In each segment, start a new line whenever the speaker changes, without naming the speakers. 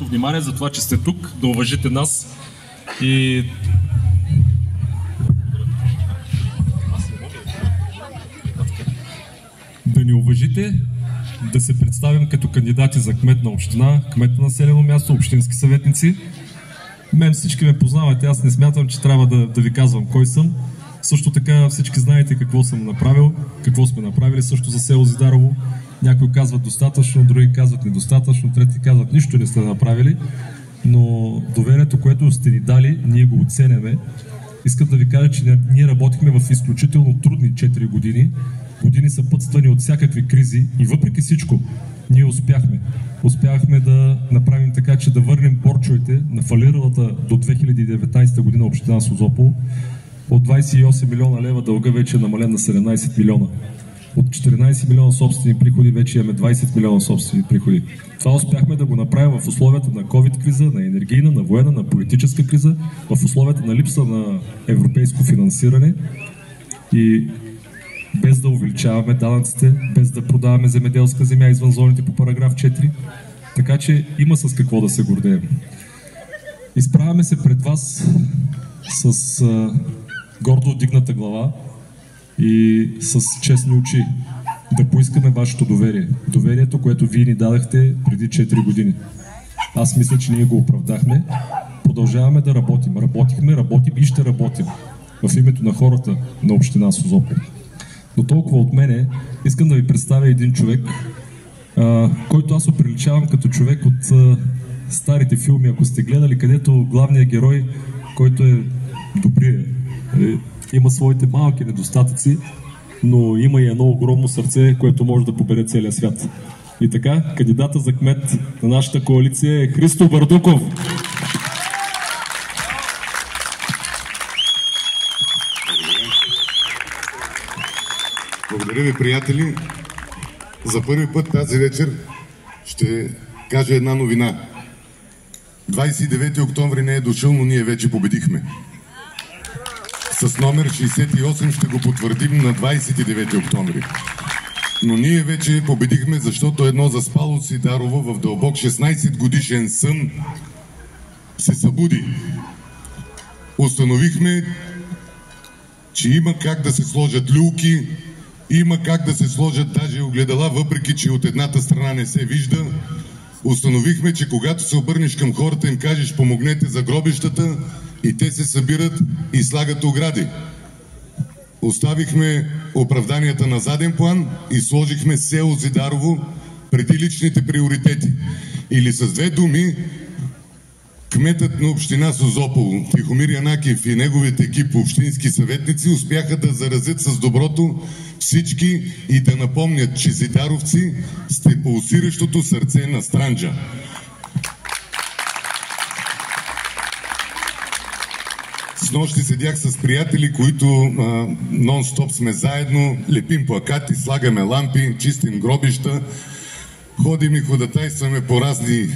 Внимание за това, че сте тук, да уважите нас и да ни уважите, да се представим като кандидати за кмет на община, кмет на населено място, общински съветници. Мен всички ме познавате, аз не смятам, че трябва да ви казвам кой съм. Също така всички знаете какво съм направил, какво сме направили също за село Зидарово. Някои казват достатъчно, други казват недостатъчно, трети казват нищо не сте направили. Но доверието, което сте ни дали, ние го оценяме. Искам да ви кажа, че ние работихме в изключително трудни 4 години. Години съпътствани от всякакви кризи и въпреки всичко ние успяхме. Успяхме да направим така, че да върнем борчовете на фалиралата до 2019 година община Созопол. От 28 милиона лева дълга вече е намален на 17 милиона. От 14 милиона собствени приходи вече имаме 20 милиона собствени приходи. Това успяхме да го направим в условията на COVID-криза, на енергийна, на военна, на политическа криза, в условията на липса на европейско финансиране и без да увеличаваме данъците, без да продаваме земеделска земя извън зоните по параграф 4. Така че има с какво да се гордеем. Изправяме се пред вас с гордо вдигната глава и с честни очи да поискаме вашето доверие. Доверието, което вие ни дадахте преди 4 години. Аз мисля, че ние го оправдахме. Продължаваме да работим. Работим и ще работим в името на хората на община Созопол. Но толкова от мене искам да ви представя един човек, който аз оприличавам като човек от старите филми, ако сте гледали, където главният герой, който е добрия, има своите малки недостатъци, но има и едно огромно сърце, което може да победе целия свят. И така, кандидата за кмет на нашата коалиция е Христо Бардуков.
Благодаря ви, приятели. За първи път тази вечер ще кажа една новина. 29 октомври не е дошъл, но ние вече победихме. С номер 68 ще го потвърдим на 29 октомври. Но ние вече победихме, защото едно заспало Зидарово в дълбок 16 годишен сън се събуди. Установихме, че има как да се сложат люлки, има как да се сложат даже огледала, въпреки че от едната страна не се вижда. Установихме, че когато се обърнеш към хората, им кажеш помогнете за гробищата, и те се събират и слагат огради. Оставихме оправданията на заден план и сложихме село Зидарово преди личните приоритети. Или с две думи, кметът на община Созопол, Тихомир Янакиев и неговият екип общински съветници успяха да заразят с доброто всички и да напомнят, че зидаровци сте пулсиращото сърце на Странджа. Снощи седях с приятели, които нон-стоп сме заедно, лепим плакати, слагаме лампи, чистим гробища, ходим и ходатайстваме по разни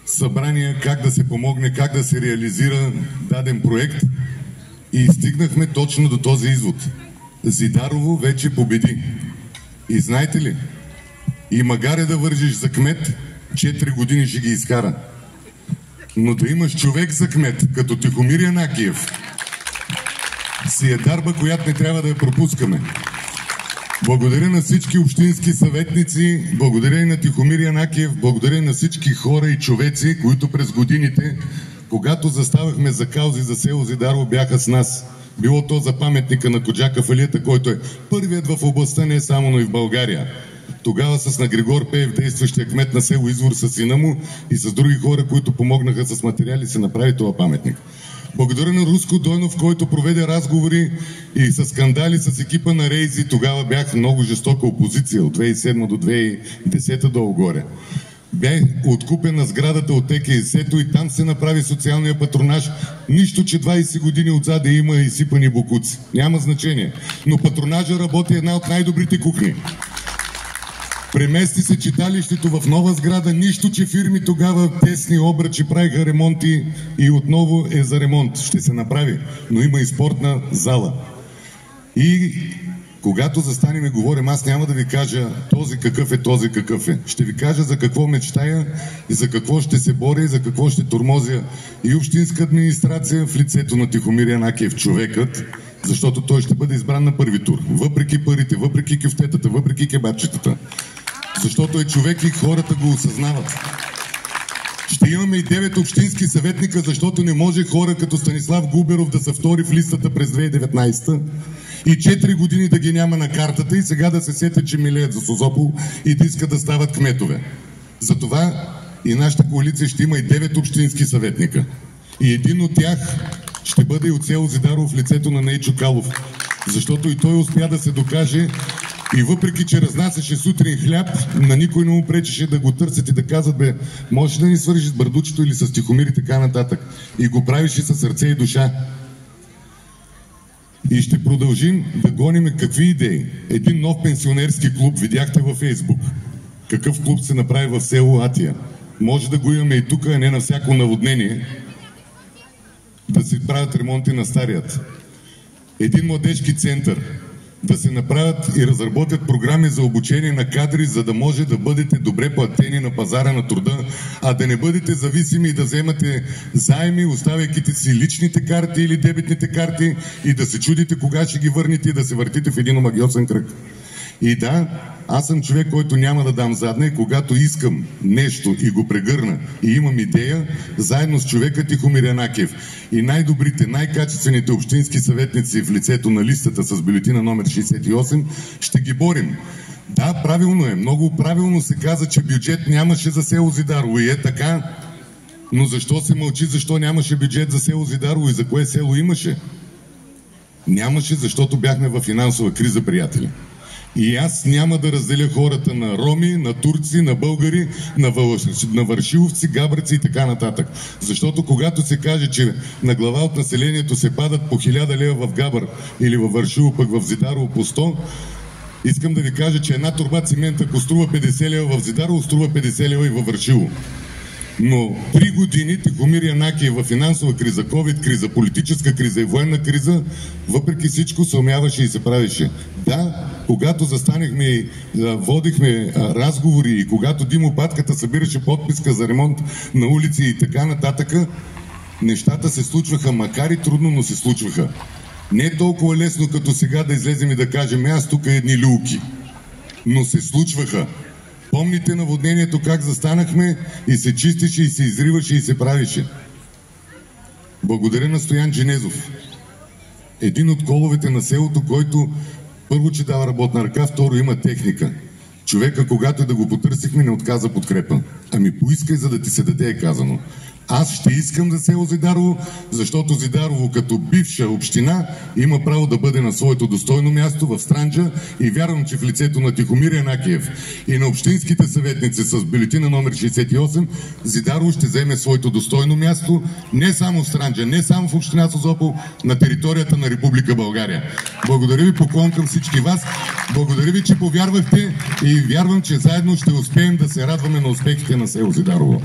събрания, как да се помогне, как да се реализира даден проект и стигнахме точно до този извод. Зидарово вече победи. И знаете ли, и магаре да вържиш за кмет, 4 години ще ги изкара. Но да имаш човек за кмет, като Тихомир Янакиев, си е дарба, която не трябва да я пропускаме. Благодаря на всички общински съветници, благодаря и на Тихомир Янакиев, благодаря и на всички хора и човеци, които през годините, когато заставахме за каузи за село Зидарово, бяха с нас. Било то за паметника на Коджа Кафалията, който е първият в областта не само, но и в България. Тогава на Григор Пеев, действащия кмет на село Извор с сина му и с други хора, които помогнаха с материали, се направи това паметник. Благодаря на Руско Дойнов, който проведе разговори и с скандали с екипа на Рейзи. Тогава бях много жестока опозиция от 2007 до 2010 долу-горе. Бях откупена сградата от ЕКС-то и там се направи социалния патронаж. Нищо, че 20 години отзаде има изсипани бокуци. Няма значение. Но патронажа работи една от най-добрите кухни. Премести се читалището в нова сграда, нищо, че фирми тогава тесни обръчи правиха ремонти и отново е за ремонт. Ще се направи, но има и спортна зала. И Когато застанем и говорим, аз няма да ви кажа този какъв е, този какъв е. Ще ви кажа за какво мечтая и за какво ще се боря и за какво ще тормозя и общинска администрация в лицето на Тихомир Янакиев, човекът, защото той ще бъде избран на първи тур. Въпреки парите, въпреки кюфтетата, въпреки кебабчетата. Защото е човек и хората го осъзнават. Ще имаме и 9 общински съветника, защото не може хора като Станислав Губеров да са втори в листата през 2019 и 4 години да ги няма на картата и сега да се сетят, че милеят за Созопол и да искат да стават кметове. Затова и нашата коалиция ще има и 9 общински съветника. И един от тях ще бъде и от село Зидарово в лицето на Нейчо Калов. Защото и той успя да се докаже и въпреки, че разнасяше сутрин хляб, на никой не му пречеше да го търсят и да казват, бе, можеш да ни свържиш с Бърдучето или с Тихомир и така нататък. И го правише със сърце и душа. И ще продължим да гоним какви идеи. Един нов пенсионерски клуб, видяхте във Фейсбук. Какъв клуб се направи в село Атия. Може да го имаме и тук, а не на всяко наводнение. Да се правят ремонти на старият. Един младежки център. Да се направят и разработят програми за обучение на кадри, за да може да бъдете добре платени на пазара на труда, а да не бъдете зависими и да вземате заеми, оставяйки си личните карти или дебитните карти и да се чудите кога ще ги върнете и да се въртите в един омагиосен кръг. И да, аз съм човек, който няма да дам задна и когато искам нещо и го прегърна и имам идея, заедно с човека Тихомир Янакиев и най-добрите, най-качествените общински съветници в лицето на листата с бюлетина номер 68, ще ги борим. Да, правилно е. Много правилно се каза, че бюджет нямаше за село Зидарово и е така. Но защо се мълчи, защо нямаше бюджет за село Зидарово и за кое село имаше? Нямаше, защото бяхме в финансова криза, приятели. И аз няма да разделя хората на роми, на турци, на българи, на варшиловци, габърци и така нататък. Защото когато се каже, че на глава от населението се падат по 1000 лева в Габър или във Варшило, пък в Зидарово по 100, искам да ви кажа, че една турба цимент, ако струва 50 лева в Зидарово, струва 50 лева и във Варшило. Но 3 години Тихомир Янакиев във финансова криза, ковид криза, политическа криза и военна криза, въпреки всичко се умяваше и се правише. Да, когато застанехме и водихме разговори и когато Димо Патката събираше подписка за ремонт на улици и така нататък, нещата се случваха, макар и трудно, но се случваха. Не е толкова лесно като сега да излезем и да кажем, аз тук едни люлки. Но се случваха. Помните наводнението как застанахме и се чистеше и се изриваше и се правише. Благодаря на Стоян Дженезов. Един от коловете на селото, който първо, че дава работна ръка, второ има техника. Човека, когато да го потърсихме, не отказа подкрепа. Ами поискай, за да ти се даде, е казано. Аз ще искам за село Зидарово, защото Зидарово като бивша община има право да бъде на своето достойно място в Странджа и вярвам, че в лицето на Тихомир Янакиев и на общинските съветници с бюлетина номер 68, Зидарово ще вземе своето достойно място не само в Странджа, не само в община Созопол, на територията на Република България. Благодаря ви, поклон към всички вас. Благодаря ви, че повярвахте и вярвам, че заедно ще успеем да се радваме на успехите на село Зидарово.